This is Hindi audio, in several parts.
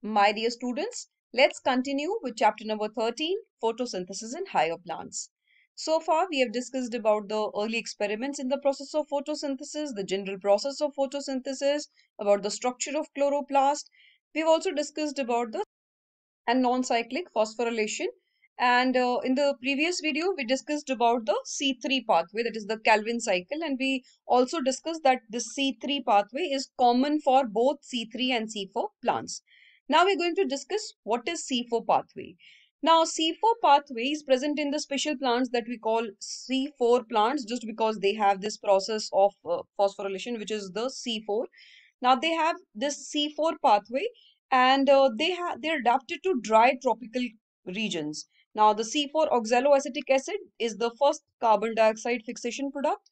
My dear students, let's continue with chapter number 13, photosynthesis in higher plants. So far, we have discussed about the early experiments in the process of photosynthesis, the general process of photosynthesis, about the structure of chloroplast. We've also discussed about the and non-cyclic phosphorylation. And in the previous video, we discussed about the C3 pathway, that is the Calvin cycle. And we also discussed that the C3 pathway is common for both C3 and C4 plants. Now we're going to discuss what is C4 pathway. Now C4 pathway is present in the special plants that we call C4 plants just because they have this process of phosphorylation, which is the C4. Now they have this C4 pathway and they're adapted to dry tropical regions. Now the C4 oxaloacetic acid is the first carbon dioxide fixation product,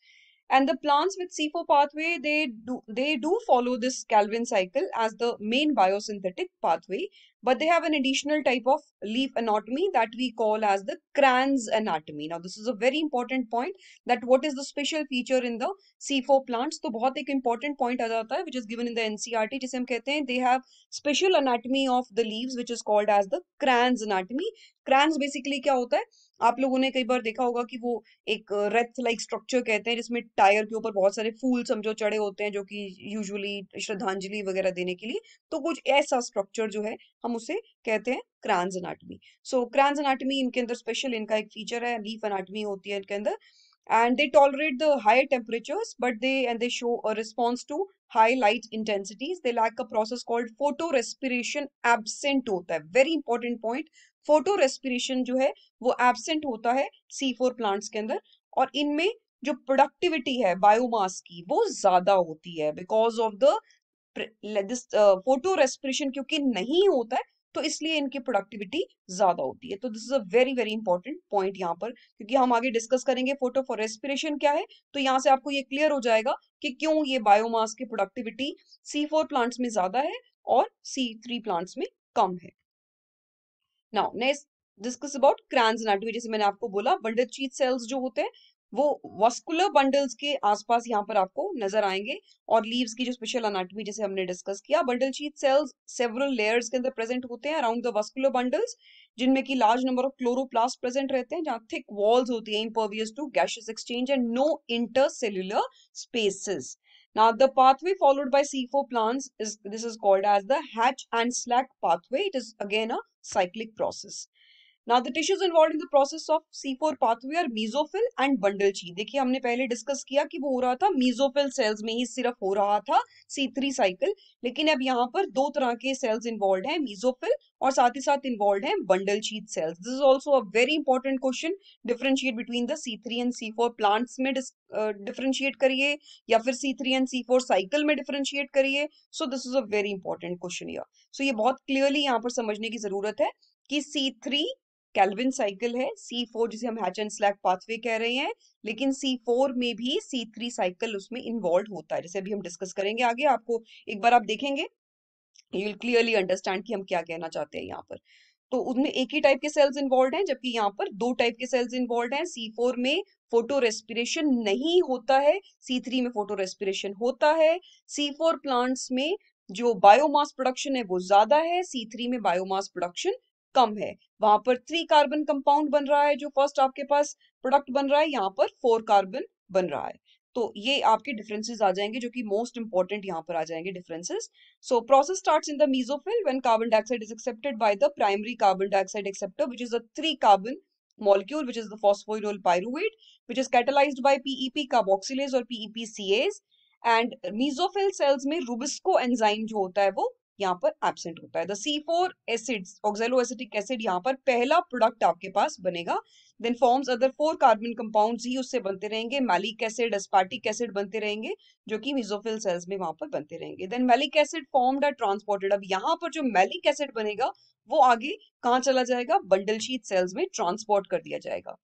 and the plants with C4 pathway they do follow this Calvin cycle as the main biosynthetic pathway, but they have an additional type of leaf anatomy that we call as the Kranz anatomy. Now this is a very important point, that what is the special feature in the C4 plants. तो बहुत एक important point आ जाता है which is given in the NCERT, जिसे हम कहते हैं they have special anatomy of the leaves which is called as the Kranz anatomy. Kranz basically क्या होता है, आप लोगों ने कई बार देखा होगा कि वो एक रेथ लाइक स्ट्रक्चर कहते हैं जिसमें टायर के ऊपर बहुत सारे फूल समझो चढ़े होते हैं जो कि यूजुअली श्रद्धांजलि वगैरह देने के लिए, तो कुछ ऐसा स्ट्रक्चर जो है हम उसे कहते हैं क्रैन्स एनाटमी. सो क्रैन्स एनाटमी इनके अंदर स्पेशल इनका एक फीचर है, लीफ एनाटमी होती है इनके अंदर, and they tolerate the higher temperatures but they show a response to high light intensities. They lack a process called photorespiration absent होता है, very important point. photorespiration जो है वो absent होता है C4 plants के अंदर, और इनमें जो प्रोडक्टिविटी है बायोमास की वो ज्यादा होती है because of the this photo respiration क्योंकि नहीं होता है, तो इसलिए इनकी प्रोडक्टिविटी ज्यादा होती है. तो this is a very very important point यहाँ पर, क्योंकि हम आगे डिस्कस करेंगे फोटो फॉर रेस्पिरेशन क्या है, तो यहाँ से आपको ये क्लियर हो जाएगा कि क्यों ये बायोमास की प्रोडक्टिविटी C4 प्लांट्स में ज्यादा है और C3 प्लांट्स में कम है. Now next discuss about Kranz anatomy. जैसे मैंने आपको बोला, बंडल शीथ सेल्स जो होते हैं वो वस्कुलर बंडल्स के आसपास यहाँ पर आपको नजर आएंगे, और लीव्स की जो स्पेशल एनाटॉमी जैसे हमने डिस्कस किया, bundle sheath sales several layers के अंदर प्रेजेंट होते हैं अराउंड द वस्कुलर बंडल्स, जिनमें की large number of chloroplast present रहते हैं, जहाँ थिक वॉल्स होती हैं impervious to gaseous exchange and no intercellular spaces. Now, the pathway followed by C4 plants is called as the Hatch and Slack pathway. It is again a cyclic process. Now, the tissues involved in the process of C4 pathway are mesophyll and bundle sheath. देखिए हमने पहले डिस्कस किया कि वो हो रहा था mesophyll cells में ही सिर्फ हो रहा था C3 साइकिल, लेकिन अब यहाँ पर दो तरह के सेल्स इन्वॉल्व हैं, mesophyll और साथ ही साथ इन्वॉल्व हैं bundle sheath cells. This is also a very important question. Differentiate between the C3 and C4 plants में differentiate करिए, या फिर C3 and C4 साइकिल में differentiate करिए. So this is a very important question here. So ये बहुत clearly यहाँ पर समझने की जरूरत है कि C3 कैल्विन साइकिल है, C4 जिसे हम हैच एंड स्लैक पाथवे कह रहे हैं, लेकिन C4 में भी C3 साइकिल उसमें इन्वॉल्व होता है, जैसे अभी हम डिस्कस करेंगे आगे. आपको एक बार आप देखेंगे, यू विल क्लियरली अंडरस्टैंड कि हम क्या कहना चाहते हैं यहाँ पर. तो उसमें एक ही टाइप के सेल्स इन्वॉल्व हैं, जबकि यहाँ पर दो टाइप के सेल्स इन्वॉल्व हैं. C4 में फोटो रेस्पिरेशन नहीं होता है, C3 में फोटो रेस्पिरेशन होता है. C4 प्लांट्स में जो बायोमास प्रोडक्शन है वो ज्यादा है, C3 में बायोमास प्रोडक्शन कम है. वहां पर 3 कार्बन कंपाउंड बन रहा है जो फर्स्ट आपके पास प्रोडक्ट बन रहा है, यहाँ पर 4 कार्बन बन रहा है. तो ये आपके डिफरेंसेस आ जाएंगे जो कि मोस्ट इंपॉर्टेंट यहाँ पर आ जाएंगे differences. So process starts in the mesophyll when carbon dioxide is accepted by the primary carbon dioxide acceptor, which is a 3 carbon molecule, which is the phosphoryl pyruvate, which is catalyzed by PEP carboxylase or PEPCase. And mesophyll cells में rubisco enzyme जो होता है वो यहाँ पर एब्सेंट होता है. The C4 acid oxaloacetic acid यहाँ पर पहला प्रोडक्ट आपके पास बनेगा. Then forms other 4 carbon compounds ही उससे बनते रहेंगे, मैलिक एसिड एस्पार्टिक एसिड बनते रहेंगे, जो कि मेसोफिल सेल्स में वहां पर बनते रहेंगे. Then malic acid formed are transported. अब यहाँ पर जो मैलिक एसिड बनेगा वो आगे कहाँ चला जाएगा, बंडल शीथ सेल्स में ट्रांसपोर्ट कर दिया जाएगा.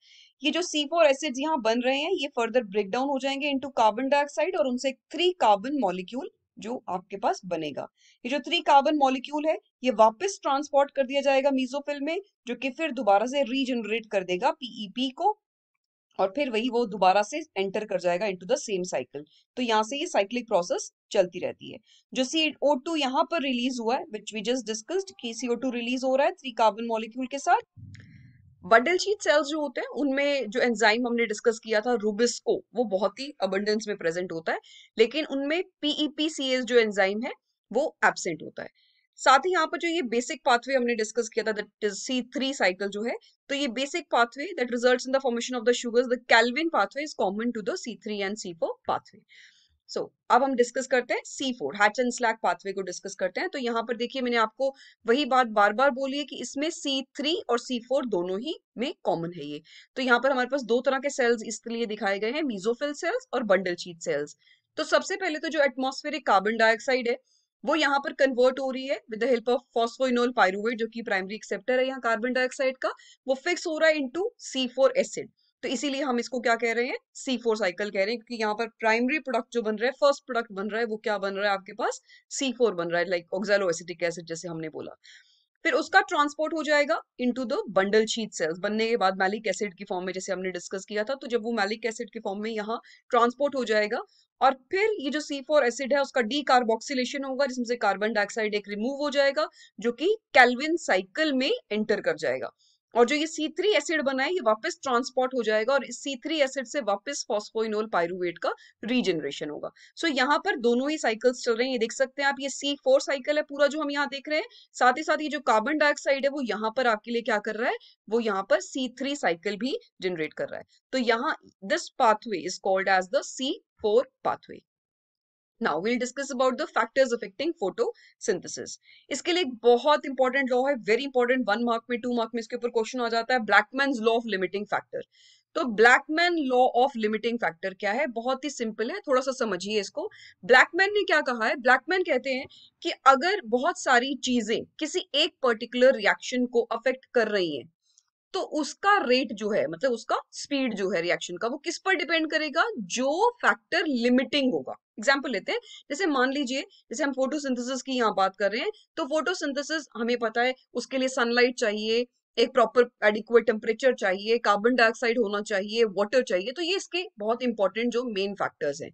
ये जो C4 एसिड्स यहाँ बन रहे हैं ये फर्दर ब्रेक डाउन हो जाएंगे इनटू कार्बन डाइऑक्साइड, और उनसे 3 कार्बन मॉलिक्यूल जो आपके पास बनेगा. ये जो 3 कार्बन मॉलिक्यूल है ये वापस ट्रांसपोर्ट कर दिया जाएगा मेसोफिल में, जो कि फिर दोबारा से रीजनरेट कर देगा पीईपी को, और फिर वही वो दोबारा से एंटर कर जाएगा इनटू द सेम साइकिल। तो यहाँ से ये साइक्लिक प्रोसेस चलती रहती है। जो CO2 यहाँ पर रिलीज हुआ है, विच वी जस्ट डिस्कस्ड, कि CO2 रिलीज हो रहा है 3 कार्बन मॉलिक्यूल के साथ। बंडल शीट सेल्स जो होते हैं उनमें जो एंजाइम हमने डिस्कस किया था रूबिस्को, वो बहुत ही अबंडेंस में प्रेजेंट होता है, लेकिन उनमें PEPCase जो एंजाइम है वो एब्सेंट होता है। साथ ही यहाँ पर जो ये बेसिक पाथवे हमने डिस्कस किया था, दैट इज C3 साइकिल जो है, तो ये basic pathway that results in the formation of the sugars, the Calvin pathway is common to the C3 and C4 pathway. So अब हम डिस्कस करते हैं C4 Hatch and Slack pathway को डिस्कस करते हैं। तो यहाँ पर देखिए मैंने आपको वही बात बार बार बोली है कि इसमें C3 और C4 दोनों ही में कॉमन है ये। तो यहाँ पर हमारे पास दो तरह के सेल्स इसलिए दिखाए गए हैं, मीजोफिल सेल्स और बंडल शीट सेल्स। तो सबसे पहले तो जो एटमॉस्फेरिक कार्बन डाइऑक्साइड है वो यहाँ पर कन्वर्ट हो रही है with the help of phosphoenol pyruvate, जो कि प्राइमरी एक्सेप्टर है यहाँ कार्बन डाइऑक्साइड का, वो फिक्स हो रहा है इनटू C4 एसिड। तो इसीलिए हम इसको क्या कह रहे हैं, C4 साइकिल कह रहे हैं, क्योंकि यहाँ पर प्राइमरी प्रोडक्ट जो बन रहा है, फर्स्ट प्रोडक्ट बन रहा है, वो क्या बन रहा है आपके पास, C4 बन रहा है, लाइक ऑक्सैलोएसिटिक एसिड जैसे हमने बोला। फिर उसका ट्रांसपोर्ट हो जाएगा into the bundle sheath cells, बनने के बाद मैलिक एसिड की फॉर्म में, जैसे हमने डिस्कस किया था। तो जब वो मैलिक एसिड की फॉर्म में यहाँ ट्रांसपोर्ट हो जाएगा, और फिर ये जो C4 एसिड है उसका डीकार्बोक्सिलेशन होगा, जिसमें से कार्बन डाइऑक्साइड एक रिमूव हो जाएगा, जो कि कैल्विन साइकिल में एंटर कर जाएगा। और जो ये C3 एसिड बना है ये वापस ट्रांसपोर्ट हो जाएगा, और इस C3 एसिड से वापस फॉस्फोइनोल पाइरुवेट का रीजनरेशन होगा। सो यहाँ पर दोनों ही साइकिल्स चल रहे हैं, ये देख सकते हैं आप, ये C4 साइकिल है पूरा जो हम यहाँ देख रहे हैं, साथ ही साथ ये जो कार्बन डाइऑक्साइड है वो यहाँ पर आपके लिए क्या कर रहा है, वो यहाँ पर C3 साइकिल भी जनरेट कर रहा है। तो यहाँ this pathway is called as the C4 pathway. Now we'll discuss about the factors affecting photosynthesis. इसके लिए एक बहुत इंपॉर्टेंट लॉ है, वेरी इंपॉर्टेंट, 1 मार्क में 2 मार्क में इसके ऊपर क्वेश्चन आ जाता है, ब्लैकमैन्स लॉ ऑफ लिमिटिंग फैक्टर। तो Blackman law of limiting factor क्या है, बहुत ही सिंपल है, थोड़ा सा समझिए इसको। ब्लैकमैन ने क्या कहा है, ब्लैकमैन कहते हैं कि अगर बहुत सारी चीजें किसी एक पर्टिकुलर रिएक्शन को अफेक्ट कर रही हैं, तो उसका रेट जो है, मतलब उसका स्पीड जो है रिएक्शन का, वो किस पर डिपेंड करेगा, जो फैक्टर लिमिटिंग होगा। एग्जांपल लेते हैं, जैसे मान लीजिए, जैसे हम फोटोसिंथेसिस की यहाँ बात कर रहे हैं, तो फोटोसिंथेसिस हमें पता है उसके लिए सनलाइट चाहिए, एक प्रॉपर एडिक्वेट टेम्परेचर चाहिए, कार्बन डाइऑक्साइड होना चाहिए, वाटर चाहिए, तो ये इसके बहुत इंपॉर्टेंट जो मेन फैक्टर्स हैं।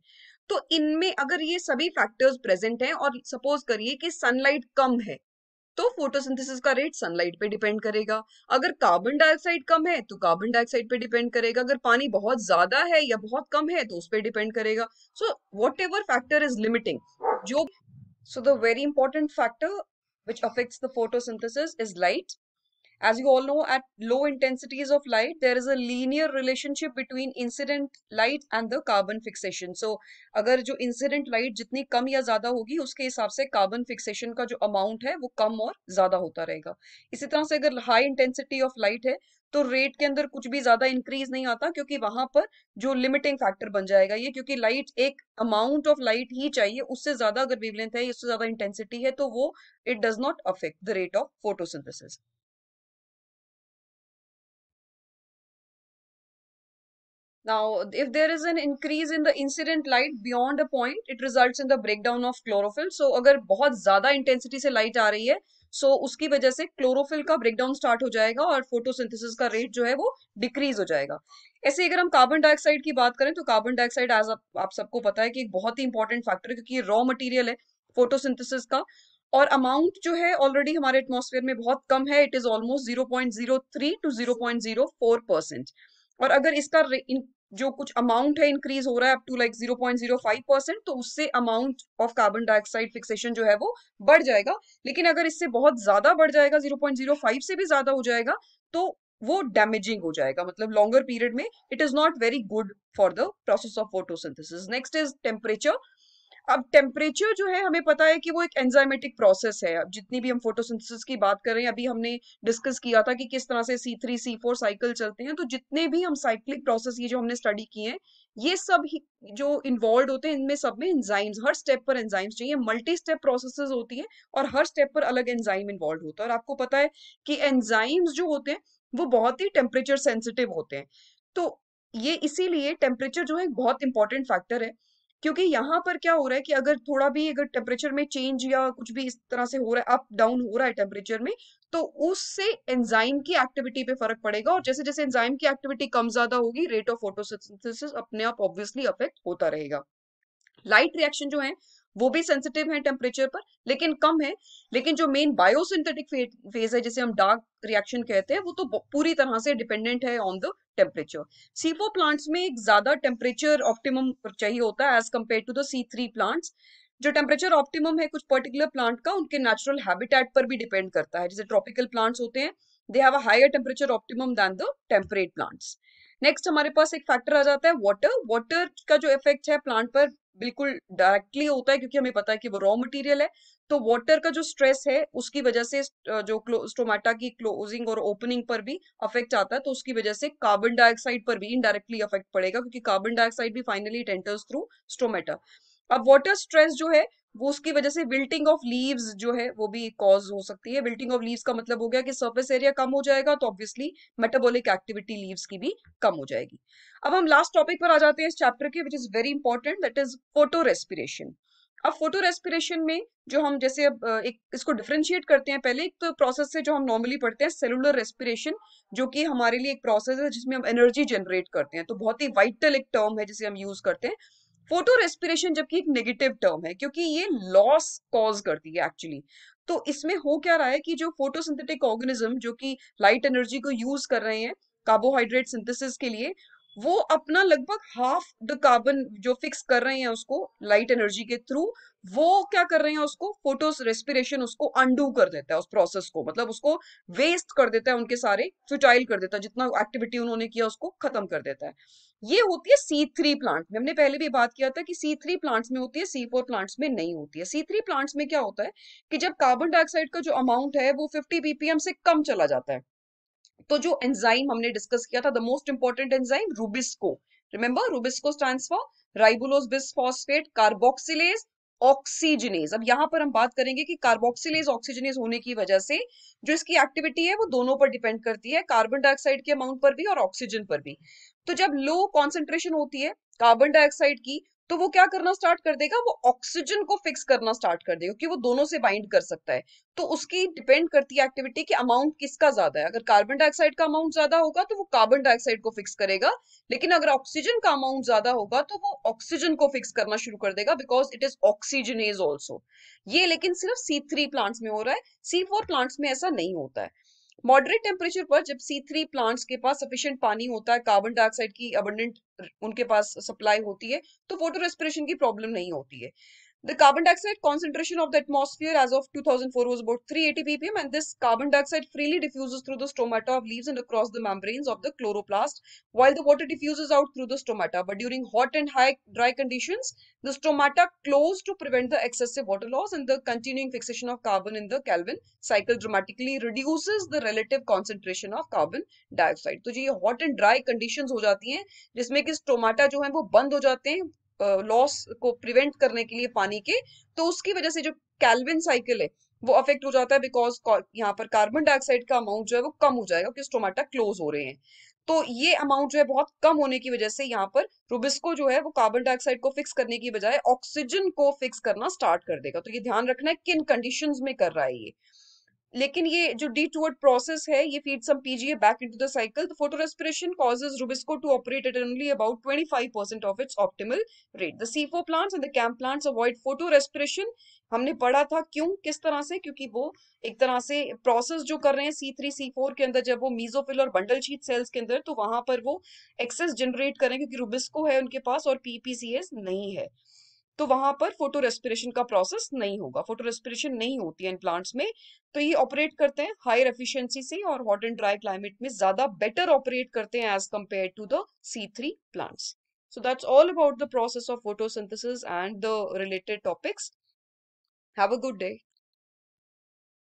तो इनमें अगर ये सभी फैक्टर्स प्रेजेंट हैं, और सपोज करिए कि सनलाइट कम है, तो फोटोसिंथेसिस का रेट सनलाइट पे डिपेंड करेगा। अगर कार्बन डाइऑक्साइड कम है तो कार्बन डाइऑक्साइड पे डिपेंड करेगा, अगर पानी बहुत ज्यादा है या बहुत कम है तो उस पर डिपेंड करेगा। So whatever factor is limiting, जो so the very important factor which affects the photosynthesis is light. As you all know, at low intensities of light, there is a linear relationship between incident light and the carbon fixation. So, अगर जो incident light जितनी कम या ज्यादा होगी, उसके हिसाब से carbon fixation का जो amount है वो कम और ज्यादा होता रहेगा। इसी तरह से अगर high intensity of light है, तो रेट के अंदर कुछ भी ज्यादा इंक्रीज नहीं आता, क्योंकि वहां पर जो लिमिटिंग फैक्टर बन जाएगा ये, क्योंकि लाइट एक अमाउंट ऑफ लाइट ही चाहिए, उससे ज्यादा अगर वेवलेंथ है, उससे ज्यादा इंटेंसिटी है, तो वो it does not affect the rate of photosynthesis. Now, if there is an increase in the incident light beyond a point, it results in the breakdown of chlorophyll. So, अगर बहुत ज्यादा इंटेंसिटी से लाइट आ रही है, सो उसकी वजह से क्लोरोफिल का ब्रेकडाउन स्टार्ट हो जाएगा, और फोटोसिंथेसिस का रेट जो है वो डिक्रीज हो जाएगा। ऐसे अगर हम कार्बन डाइऑक्साइड की बात करें, तो कार्बन डाइऑक्साइड एज आप सबको पता है कि एक बहुत ही इंपॉर्टेंट फैक्टर है, क्योंकि ये रॉ मटेरियल है फोटोसिंथेसिस का, और अमाउंट जो है ऑलरेडी हमारे एटमॉस्फेयर में बहुत कम है, इट इज ऑलमोस्ट 0.03 to 0.04%। और अगर इसका जो कुछ अमाउंट है इंक्रीज हो रहा है अप टू लाइक 0.05%, तो उससे amount of carbon dioxide fixation जो है वो बढ़ जाएगा। लेकिन अगर इससे बहुत ज्यादा बढ़ जाएगा, 0.05 से भी ज्यादा हो जाएगा, तो वो डैमेजिंग हो जाएगा, मतलब लॉन्गर पीरियड में it is not very good for the process of photosynthesis. Next is temperature. अब टेम्परेचर जो है हमें पता है कि वो एक एंजाइमेटिक प्रोसेस है। अब जितनी भी हम फोटोसिंथेसिस की बात कर रहे हैं, अभी हमने डिस्कस किया था कि किस तरह से C3 C4 साइकिल चलते हैं, तो जितने भी हम साइक्लिक प्रोसेस ये जो हमने स्टडी किए हैं, ये सब ही जो इन्वॉल्व होते हैं, इनमें सब में एंजाइम्स, हर स्टेप पर एंजाइम्स चाहिए, मल्टी स्टेप प्रोसेसेस होती है, और हर स्टेप पर अलग एंजाइम इन्वॉल्व होता है। और आपको पता है कि एंजाइम्स जो होते हैं वो बहुत ही टेम्परेचर सेंसिटिव होते हैं। तो ये इसीलिए टेम्परेचर जो है एक बहुत इंपॉर्टेंट फैक्टर है। क्योंकि यहाँ पर क्या हो रहा है कि अगर थोड़ा भी अगर टेम्परेचर में चेंज या कुछ भी इस तरह से हो रहा है, अप डाउन हो रहा है टेम्परेचर में, तो उससे एंजाइम की एक्टिविटी पे फर्क पड़ेगा, और जैसे जैसे एंजाइम की एक्टिविटी कम ज्यादा होगी, रेट ऑफ फोटोसिंथेसिस अपने आप ऑब्वियसली अफेक्ट होता रहेगा। लाइट रिएक्शन जो है वो भी सेंसिटिव है टेम्परेचर पर, लेकिन कम है। लेकिन जो मेन बायोसिंथेटिक फेज है, जिसे हम डार्क रिएक्शन कहते हैं, वो तो पूरी तरह से डिपेंडेंट है on the temperature. C4 plants में एक ज्यादा टेम्परेचर ऑप्टिमम चाहिए होता है as compare to the C3 plants. जो टेम्परेचर ऑप्टिमम है कुछ पर्टिकुलर प्लांट का, उनके नेचुरल हैबिटेट पर भी डिपेंड करता है। जैसे ट्रॉपिकल प्लांट्स होते हैं, they have a higher temperature optimum than the temperate plants. Next हमारे पास एक फैक्टर आ जाता है वाटर। वाटर का जो इफेक्ट है प्लांट पर बिल्कुल डायरेक्टली होता है, क्योंकि हमें पता है कि वो रॉ मटेरियल है। तो वाटर का जो स्ट्रेस है उसकी वजह से जो स्टोमेटा की क्लोजिंग और ओपनिंग पर भी अफेक्ट आता है, तो उसकी वजह से कार्बन डाइऑक्साइड पर भी इनडायरेक्टली अफेक्ट पड़ेगा, क्योंकि कार्बन डाइऑक्साइड भी finally it enters through stomata. अब वाटर स्ट्रेस जो है वो उसकी वजह से विल्टिंग ऑफ लीव्स जो है वो भी कॉज हो सकती है। विल्टिंग ऑफ लीव्स का मतलब हो गया कि सरफेस एरिया कम हो जाएगा, तो ऑब्वियसली मेटाबॉलिक एक्टिविटी लीव्स की भी कम हो जाएगी। अब हम लास्ट टॉपिक पर आ जाते हैं इस चैप्टर के, which is very important, that is photo respiration. अब फोटो रेस्पिरेशन में जो हम जैसे अब एक इसको डिफरेंशिएट करते हैं पहले एक तो प्रोसेस से जो हम नॉर्मली पढ़ते हैं सेलुलर रेस्पिरेशन, जो कि हमारे लिए एक प्रोसेस है जिसमें हम एनर्जी जनरेट करते हैं, तो बहुत ही वाइटल एक टर्म है जिसे हम यूज करते हैं। फोटो रेस्पिरेशन जबकि एक नेगेटिव टर्म है, क्योंकि ये लॉस कॉज करती है एक्चुअली। तो इसमें हो क्या रहा है कि जो फोटोसिंथेटिक ऑर्गेनिज्म जो कि लाइट एनर्जी को यूज कर रहे हैं कार्बोहाइड्रेट सिंथेसिस के लिए, वो अपना लगभग हाफ द कार्बन जो फिक्स कर रहे हैं उसको लाइट एनर्जी के थ्रू, वो क्या कर रहे हैं उसको फोटो रेस्पिरेशन उसको अंडू कर देता है, उस प्रोसेस को, मतलब उसको वेस्ट कर देता है, उनके सारे फ्यूटाइल कर देता है, जितना एक्टिविटी उन्होंने किया उसको खत्म कर देता है। ये होती है C3 प्लांट में। हमने पहले भी बात किया था कि C3 प्लांट्स में होती है, C4 प्लांट्स में नहीं होती है। C3 प्लांट्स में क्या होता है कि जब कार्बन डाइऑक्साइड का जो अमाउंट है वो 50 ppm से कम चला जाता है, तो जो एंजाइम हमने डिस्कस किया था, the most important enzyme rubisco, remember rubisco stands for राइबोलोज bisphosphate carboxylase oxygenase. अब यहाँ पर हम बात करेंगे कि कार्बोक्सिलेज ऑक्सीजनेज होने की वजह से जो इसकी एक्टिविटी है वो दोनों पर डिपेंड करती है, कार्बन डाइऑक्साइड के अमाउंट पर भी और ऑक्सीजन पर भी। तो जब लो कॉन्सेंट्रेशन होती है कार्बन डाइऑक्साइड की, तो वो क्या करना स्टार्ट कर देगा, वो ऑक्सीजन को फिक्स करना स्टार्ट कर देगा, क्योंकि वो दोनों से बाइंड कर सकता है। तो उसकी डिपेंड करती है एक्टिविटी कि अमाउंट किसका ज्यादा है। अगर कार्बन डाइऑक्साइड का अमाउंट ज्यादा होगा तो वो कार्बन डाइऑक्साइड को फिक्स करेगा, लेकिन अगर ऑक्सीजन का अमाउंट ज्यादा होगा तो वो ऑक्सीजन को फिक्स करना शुरू कर देगा, because it is oxygenase also. ये लेकिन सिर्फ C3 प्लांट्स में हो रहा है, C4 प्लांट्स में ऐसा नहीं होता है। मॉडरेट टेम्परेचर पर जब C3 प्लांट्स के पास सफिशिएंट पानी होता है, कार्बन डाइऑक्साइड की अबंडेंट उनके पास सप्लाई होती है, तो फोटो रेस्पिरेशन की प्रॉब्लम नहीं होती है। The carbon dioxide concentration of the atmosphere as of 2004 was about 380 ppm, and this carbon dioxide freely diffuses through the stomata of leaves and across the membranes of the chloroplast, while the water diffuses out through the stomata. But during hot and high dry conditions, the stomata close to prevent the excessive water loss, and the continuing fixation of carbon in the Calvin cycle dramatically reduces the relative concentration of carbon dioxide. तो जी ये hot and dry conditions हो जाती हैं, जिसमें कि स्टोमाटा जो है वो बंद हो जाते हैं लॉस को प्रिवेंट करने के लिए पानी के, तो उसकी वजह से जो कैल्विन साइकिल है वो अफेक्ट हो जाता है, बिकॉज यहाँ पर कार्बन डाइऑक्साइड का अमाउंट जो है वो कम हो जाएगा, क्योंकि स्टोमाटा क्लोज हो रहे हैं। तो ये अमाउंट जो है बहुत कम होने की वजह से यहाँ पर रुबिस्को जो है वो कार्बन डाइऑक्साइड को फिक्स करने की बजाय ऑक्सीजन को फिक्स करना स्टार्ट कर देगा। तो ये ध्यान रखना है किन कंडीशंस में कर रहा है ये। लेकिन ये जो डीटूवर्ड प्रोसेस है ये feed some PGA back into the cycle. The photorespiration causes Rubisco to operate at only about 25% of its optimal rate. The C4 plants and the CAM plants avoid photorespiration. हमने पढ़ा था क्यों, किस तरह से, क्योंकि वो एक तरह से प्रोसेस जो कर रहे हैं C3 C4 के अंदर, जब वो मीजोफिल और बंडल शीट सेल्स के अंदर, तो वहां पर वो एक्सेस जनरेट करें, क्योंकि रुबिस्को है उनके पास और PPCS नहीं है, तो वहां पर फोटो रेस्पिरेशन का प्रोसेस नहीं होगा, फोटो रेस्पिरेशन नहीं होती है इन प्लांट्स में। तो ये ऑपरेट करते हैं हायर एफिशिएंसी से और हॉट एंड ड्राई क्लाइमेट में ज्यादा बेटर ऑपरेट करते हैं as compare to the C3 plants. So that's all about the process of photosynthesis and the related topics. Have a good day.